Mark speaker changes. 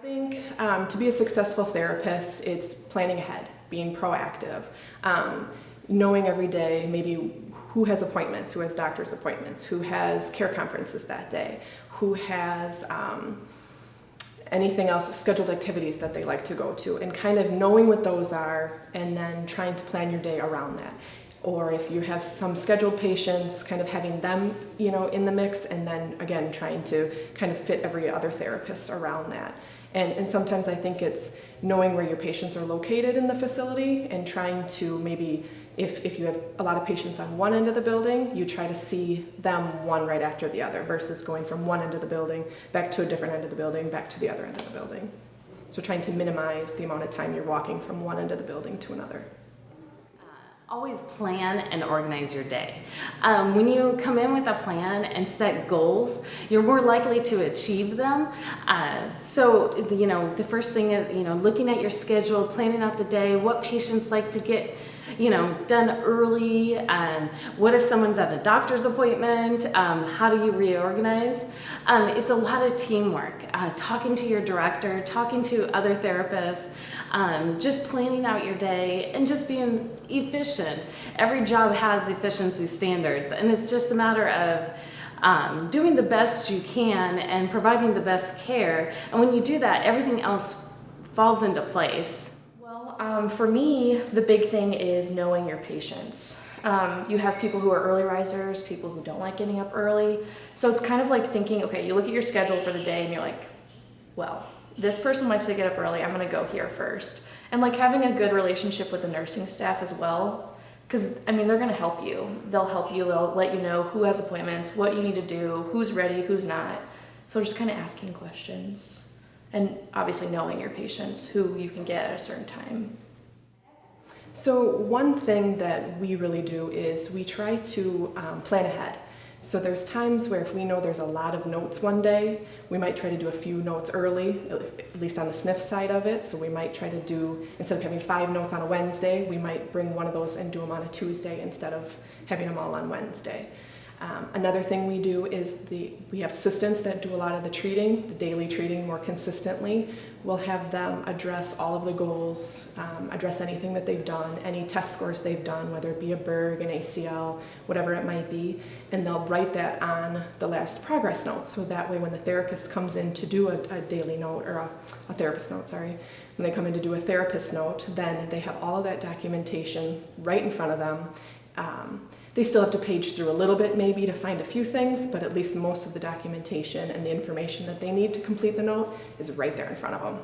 Speaker 1: think to be a successful therapist, it's planning ahead, being proactive, knowing every day maybe who has appointments, who has doctor's appointments, who has care conferences that day, who has anything else, scheduled activities that they like to go to, and kind of knowing what those are and then trying to plan your day around that. Or if you have some scheduled patients, kind of having them, in the mix, and then again, trying to kind of fit every other therapist around that. And sometimes I think it's knowing where your patients are located in the facility and trying to maybe, if you have a lot of patients on one end of the building, you try to see them one right after the other versus going from one end of the building back to a different end of the building, back to the other end of the building. So trying to minimize the amount of time you're walking from one end of the building to another.
Speaker 2: Always plan and organize your day. When you come in with a plan and set goals, you're more likely to achieve them. So the first thing is, looking at your schedule, planning out the day, what patients like to get done early. What if someone's at a doctor's appointment? How do you reorganize? It's a lot of teamwork. Talking to your director, talking to other therapists, just planning out your day and just being efficient. Every job has efficiency standards, and it's just a matter of doing the best you can and providing the best care. And when you do that, everything else falls into place.
Speaker 3: For me, the big thing is knowing your patients. You have people who are early risers, people who don't like getting up early. So it's kind of like thinking, okay, you look at your schedule for the day and you're like, well, this person likes to get up early, I'm gonna go here first. And like having a good relationship with the nursing staff as well, because they're gonna help you. They'll help you, they'll let you know who has appointments, what you need to do, who's ready, who's not. So just kind of asking questions. And obviously knowing your patients, who you can get at a certain time.
Speaker 1: So one thing that we really do is we try to plan ahead. So there's times where if we know there's a lot of notes one day, we might try to do a few notes early, at least on the SNF side of it. So we might try to do, instead of having 5 notes on a Wednesday, we might bring one of those and do them on a Tuesday instead of having them all on Wednesday. Another thing we do is we have assistants that do a lot of the treating, the daily treating more consistently. We'll have them address all of the goals, address anything that they've done, any test scores they've done, whether it be a Berg, an ACL, whatever it might be, and they'll write that on the last progress note. So that way when the therapist comes in to do a daily note, or a therapist note, sorry, when they come in to do a therapist note, then they have all of that documentation right in front of them. They still have to page through a little bit maybe to find a few things, but at least most of the documentation and the information that they need to complete the note is right there in front of them.